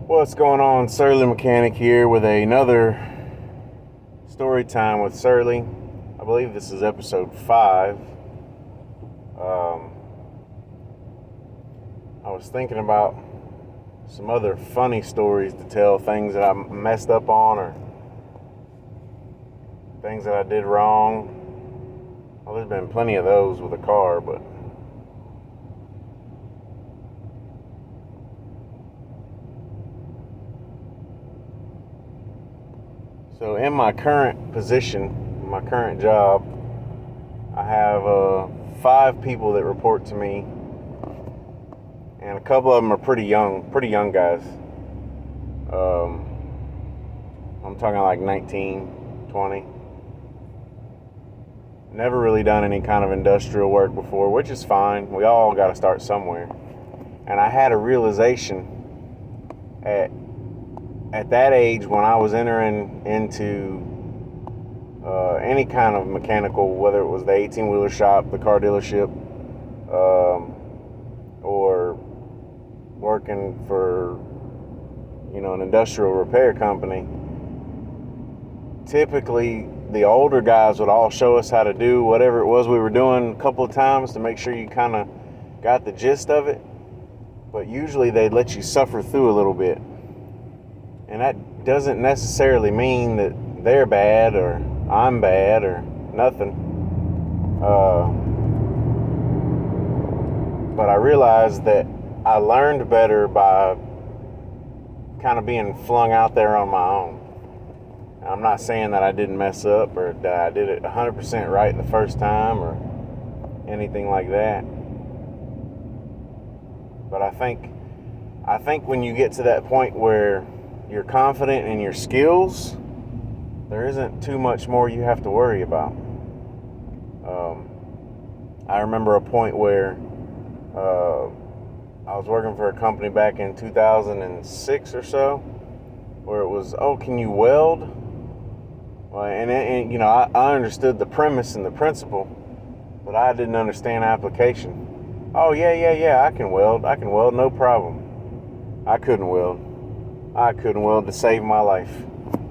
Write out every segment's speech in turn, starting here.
What's going on? Surly Mechanic here with another story time with Surly. I believe this is episode 5. I was thinking about some other funny stories to tell, things that I messed up on or things that I did wrong. Well, there's been plenty of those with a car, but so in my current position, my current job, I have 5 people that report to me, and a couple of them are pretty young guys. I'm talking like 19, 20. Never really done any kind of industrial work before, which is fine. We all got to start somewhere. And I had a realization at that age, when I was entering into any kind of mechanical, whether it was the 18-wheeler shop, the car dealership, or working for, an industrial repair company, typically the older guys would all show us how to do whatever it was we were doing a couple of times to make sure you kind of got the gist of it. But usually they'd let you suffer through a little bit. And that doesn't necessarily mean that they're bad or I'm bad or nothing. But I realized that I learned better by kind of being flung out there on my own. I'm not saying that I didn't mess up or that I did it 100% right the first time or anything like that. But I think when you get to that point where you're confident in your skills, there isn't too much more you have to worry about. I remember a point where I was working for a company back in 2006 or so, where it was, can you weld? Well, and I understood the premise and the principle, but I didn't understand application. Oh, yeah, I can weld, no problem. I couldn't weld to save my life.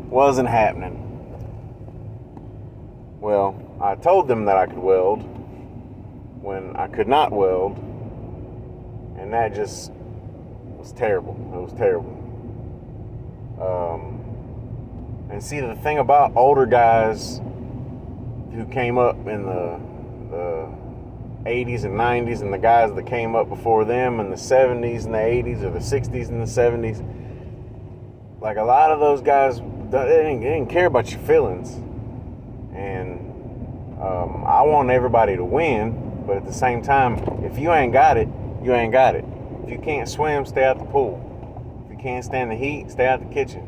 Wasn't happening. Well, I told them that I could weld when I could not weld, and that just was terrible. It was terrible. And see, the thing about older guys who came up in the 80s and 90s, and the guys that came up before them in the 70s and the 80s, or the 60s and the 70s, like a lot of those guys, they didn't care about your feelings. And I want everybody to win, but at the same time, if you ain't got it, you ain't got it. If you can't swim, stay out the pool. If you can't stand the heat, stay out the kitchen.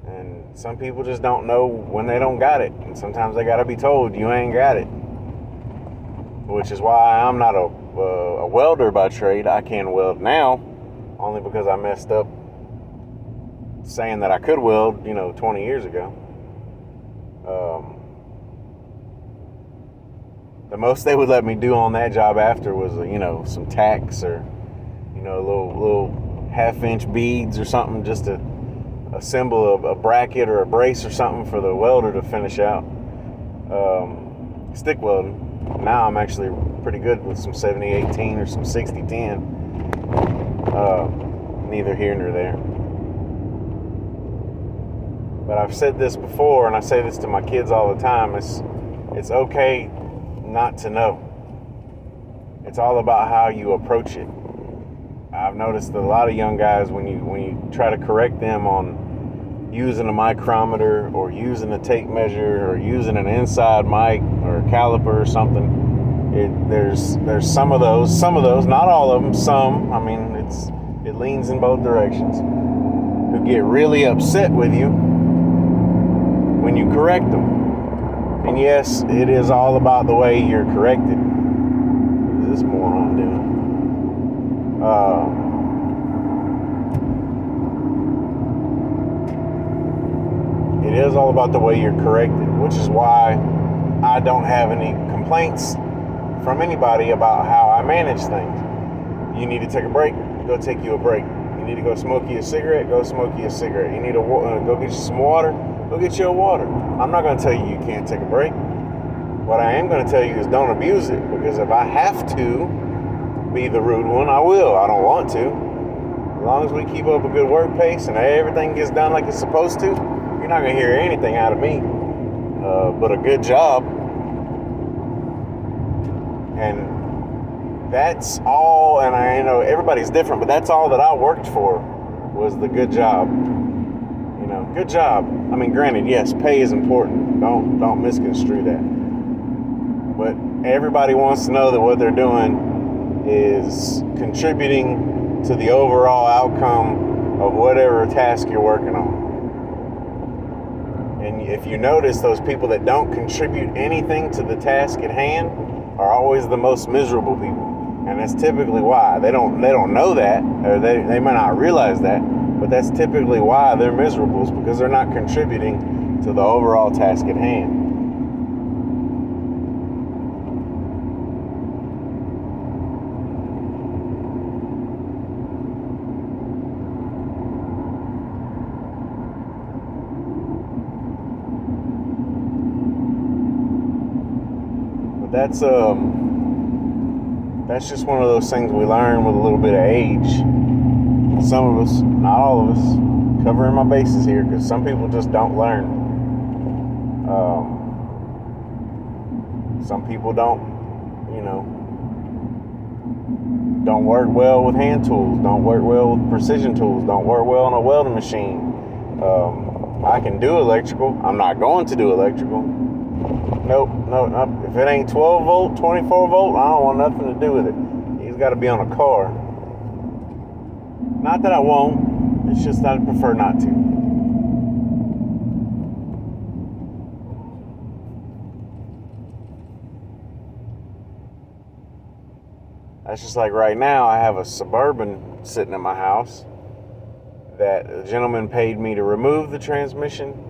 And some people just don't know when they don't got it. And sometimes they got to be told, you ain't got it. Which is why I'm not a welder by trade. I can weld now, only because I messed up saying that I could weld, 20 years ago. The most they would let me do on that job after was, some tacks or, little half-inch beads or something, just to assemble a bracket or a brace or something for the welder to finish out. Stick welding. Now I'm actually pretty good with some 70-18 or some 60-10. Neither here nor there. But I've said this before, and I say this to my kids all the time. It's okay not to know. It's all about how you approach it. I've noticed that a lot of young guys, when you try to correct them on using a micrometer or using a tape measure or using an inside mic or a caliper or something, there's some of those, not all of them, some. I mean, it leans in both directions. Who get really upset with you when you correct them. And yes, it is all about the way you're corrected. What is this moron doing? It is all about the way you're corrected, which is why I don't have any complaints from anybody about how I manage things. You need to take a break, go take you a break. You need to go smoke you a cigarette, go smoke you a cigarette. You need to go get you some water, go get you a water. I'm not going to tell you you can't take a break. What I am going to tell you is don't abuse it, because if I have to be the rude one, I will. I don't want to. As long as we keep up a good work pace and everything gets done like it's supposed to, you're not going to hear anything out of me but a good job. And that's all, and I know everybody's different, but that's all that I worked for was the good job. You know, good job. I mean, granted, yes, pay is important. Don't misconstrue that. But everybody wants to know that what they're doing is contributing to the overall outcome of whatever task you're working on. And if you notice, those people that don't contribute anything to the task at hand are always the most miserable people. And that's typically why. They don't know that, or they might not realize that, but that's typically why they're miserable, is because they're not contributing to the overall task at hand. That's just one of those things we learn with a little bit of age. Some of us, not all of us, covering my bases here, because some people just don't learn. Some people don't work well with hand tools, don't work well with precision tools, don't work well on a welding machine. I can do electrical. I'm not going to do electrical. Nope. If it ain't 12 volt, 24 volt, I don't want nothing to do with it. He's got to be on a car. Not that I won't. It's just that I prefer not to. That's just like right now, I have a Suburban sitting in my house that a gentleman paid me to remove the transmission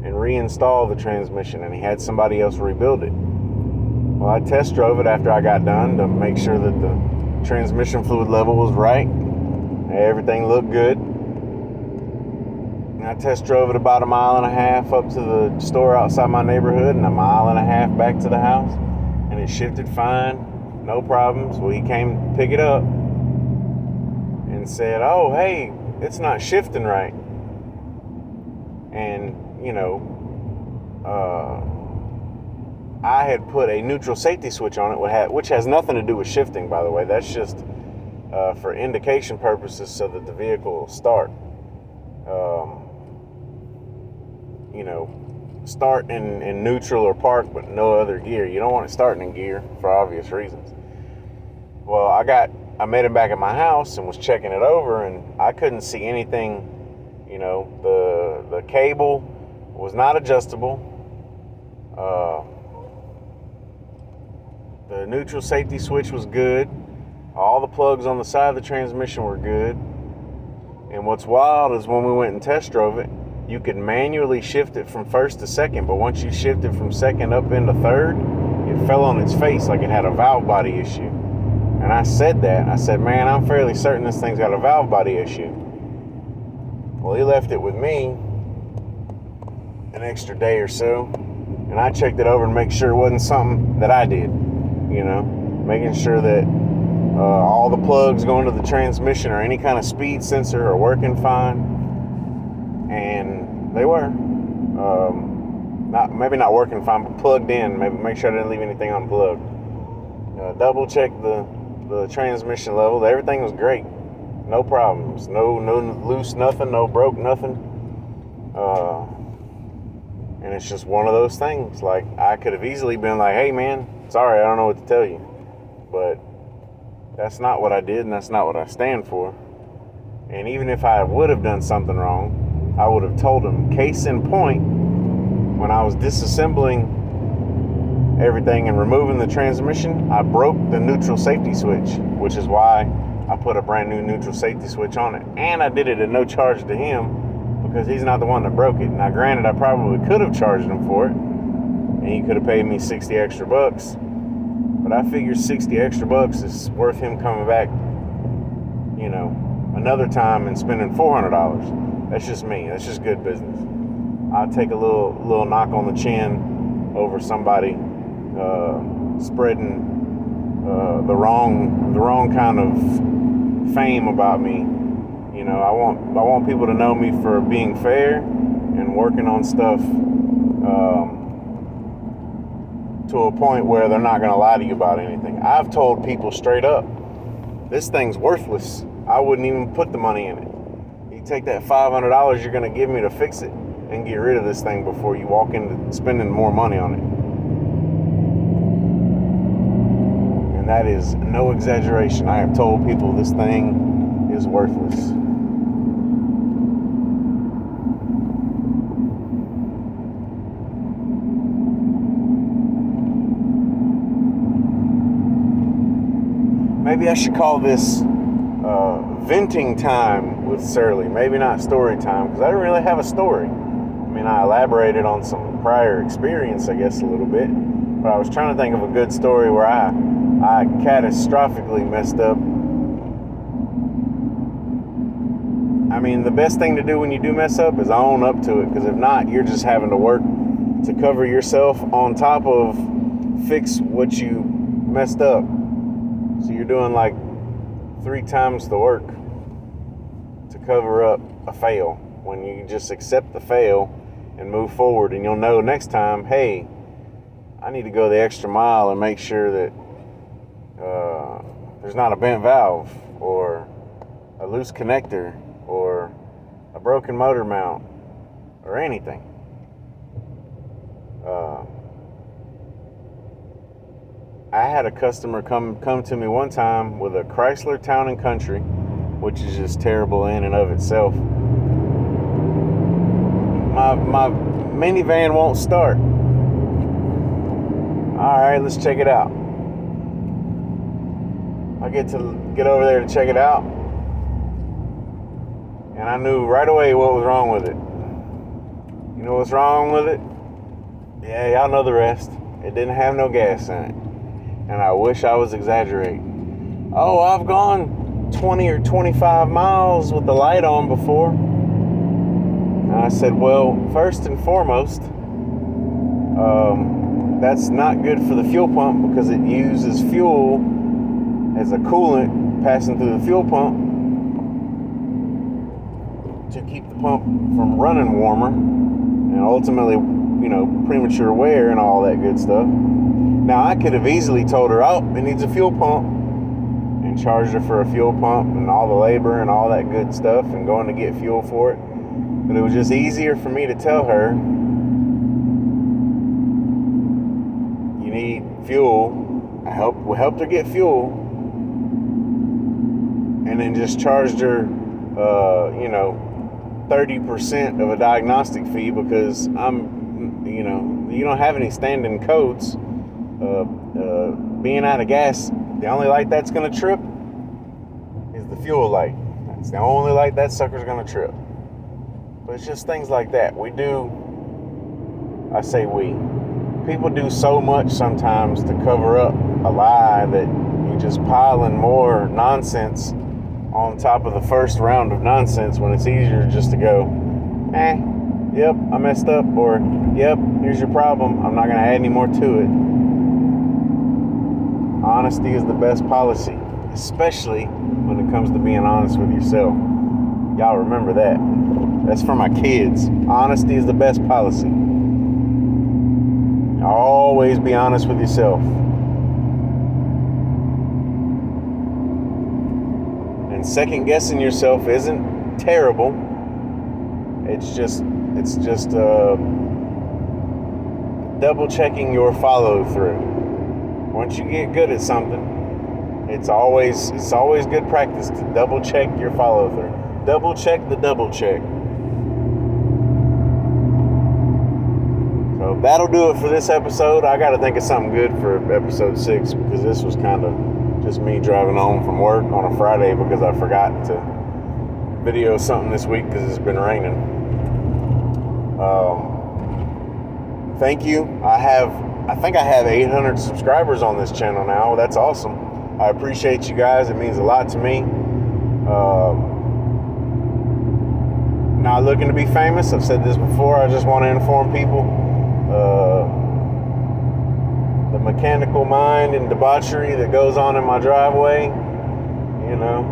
and reinstall the transmission, and he had somebody else rebuild it. Well, I test drove it after I got done to make sure that the transmission fluid level was right. Everything looked good. And I test drove it about 1.5 miles up to the store outside my neighborhood, and 1.5 miles back to the house, and it shifted fine, no problems. Well, he came to pick it up and said, "Oh, hey, it's not shifting right." And I had put a neutral safety switch on it, which has nothing to do with shifting, by the way. That's just for indication purposes so that the vehicle will start. Start in neutral or park, but no other gear. You don't want it starting in gear for obvious reasons. Well, I met him back at my house and was checking it over, and I couldn't see anything. The cable was not adjustable. The neutral safety switch was good. All the plugs on the side of the transmission were good. And what's wild is when we went and test drove it, you could manually shift it from first to second, but once you shifted from second up into third, it fell on its face like it had a valve body issue. And I said that. I said, "Man, I'm fairly certain this thing's got a valve body issue." Well, he left it with me an extra day or so, and I checked it over to make sure it wasn't something that I did, making sure that all the plugs going to the transmission or any kind of speed sensor are working fine, and they were. Maybe not working fine, but plugged in. Maybe make sure I didn't leave anything unplugged. Double check the transmission level. Everything was great. No problems. No loose nothing. No broke nothing. And it's just one of those things. Like, I could have easily been like, "Hey, man, sorry, I don't know what to tell you." But that's not what I did, and that's not what I stand for. And even if I would have done something wrong, I would have told him. Case in point, when I was disassembling everything and removing the transmission, I broke the neutral safety switch, which is why I put a brand new neutral safety switch on it. And I did it at no charge to him, because he's not the one that broke it. Now, granted, I probably could have charged him for it, and he could have paid me $60 extra. But I figure $60 extra is worth him coming back, another time and spending $400. That's just me. That's just good business. I'll take a little knock on the chin over somebody spreading the wrong kind of fame about me. You know, I want people to know me for being fair and working on stuff to a point where they're not going to lie to you about anything. I've told people straight up, this thing's worthless. I wouldn't even put the money in it. You take that $500 you're going to give me to fix it and get rid of this thing before you walk into spending more money on it. And that is no exaggeration. I have told people this thing is worthless. Maybe I should call this venting time with Surly. Maybe not story time, because I don't really have a story. I mean, I elaborated on some prior experience, I guess, a little bit. But I was trying to think of a good story where I catastrophically messed up. I mean, the best thing to do when you do mess up is own up to it, because if not, you're just having to work to cover yourself on top of fix what you messed up. So you're doing like 3 times the work to cover up a fail, when you just accept the fail and move forward, and you'll know next time, hey, I need to go the extra mile and make sure that there's not a bent valve or a loose connector or a broken motor mount or anything. I had a customer come to me one time with a Chrysler Town & Country, which is just terrible in and of itself. My minivan won't start. All right, let's check it out. I get over there to check it out, and I knew right away what was wrong with it. You know what's wrong with it? Yeah, y'all know the rest. It didn't have no gas in it. And I wish I was exaggerating. Oh, I've gone 20 or 25 miles with the light on before. And I said, well, first and foremost, that's not good for the fuel pump, because it uses fuel as a coolant passing through the fuel pump to keep the pump from running warmer and ultimately, premature wear and all that good stuff. Now, I could have easily told her, oh, it needs a fuel pump, and charged her for a fuel pump and all the labor and all that good stuff and going to get fuel for it. But it was just easier for me to tell her, you need fuel. We helped her get fuel, and then just charged her, 30% of a diagnostic fee, because you don't have any standing codes. Being out of gas, the only light that's going to trip is the fuel light. That's the only light that sucker's going to trip. But it's just things like that. People do so much sometimes to cover up a lie that you just piling more nonsense on top of the first round of nonsense, when it's easier just to go, yep, I messed up, or yep, here's your problem. I'm not going to add any more to it. Honesty is the best policy, especially when it comes to being honest with yourself. Y'all remember that. That's for my kids. Honesty is the best policy. Always be honest with yourself. And second guessing yourself isn't terrible. It's just double checking your follow through. Once you get good at something, it's always good practice to double check your follow through. Double check the double check. So that'll do it for this episode. I got to think of something good for episode 6, because this was kind of just me driving home from work on a Friday, because I forgot to video something this week because it's been raining. Thank you. I think I have 800 subscribers on this channel now. That's awesome. I appreciate you guys. It means a lot to me. looking to be famous. I've said this before. I just want to inform people. The mechanical mind and debauchery that goes on in my driveway, you know,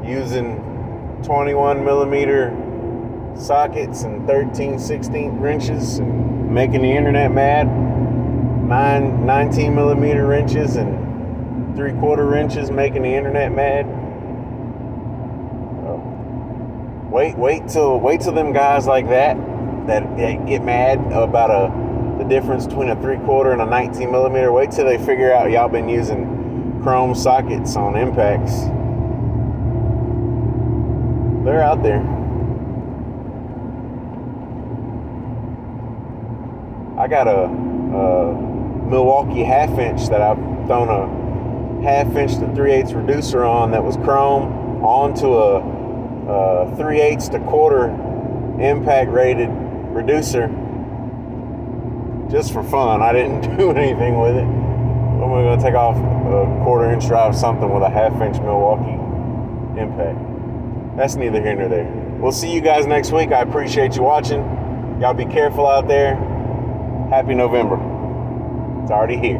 using 21 millimeter sockets and 13/16 wrenches and making the internet mad, 19 millimeter wrenches and 3/4 wrenches making the internet mad. Wait till them guys like that get mad about the difference between a 3/4 and a 19 millimeter. Wait till they figure out y'all been using chrome sockets on impacts. They're out there. I got a Milwaukee 1/2 inch that I've thrown a 1/2 inch to 3/8 reducer on that was chrome onto a 3/8 to 1/4 impact rated reducer just for fun. I didn't do anything with it. I'm going to take off a 1/4 inch drive something with a 1/2 inch Milwaukee impact. That's neither here nor there. We'll see you guys next week. I appreciate you watching. Y'all be careful out there. Happy November. It's already here.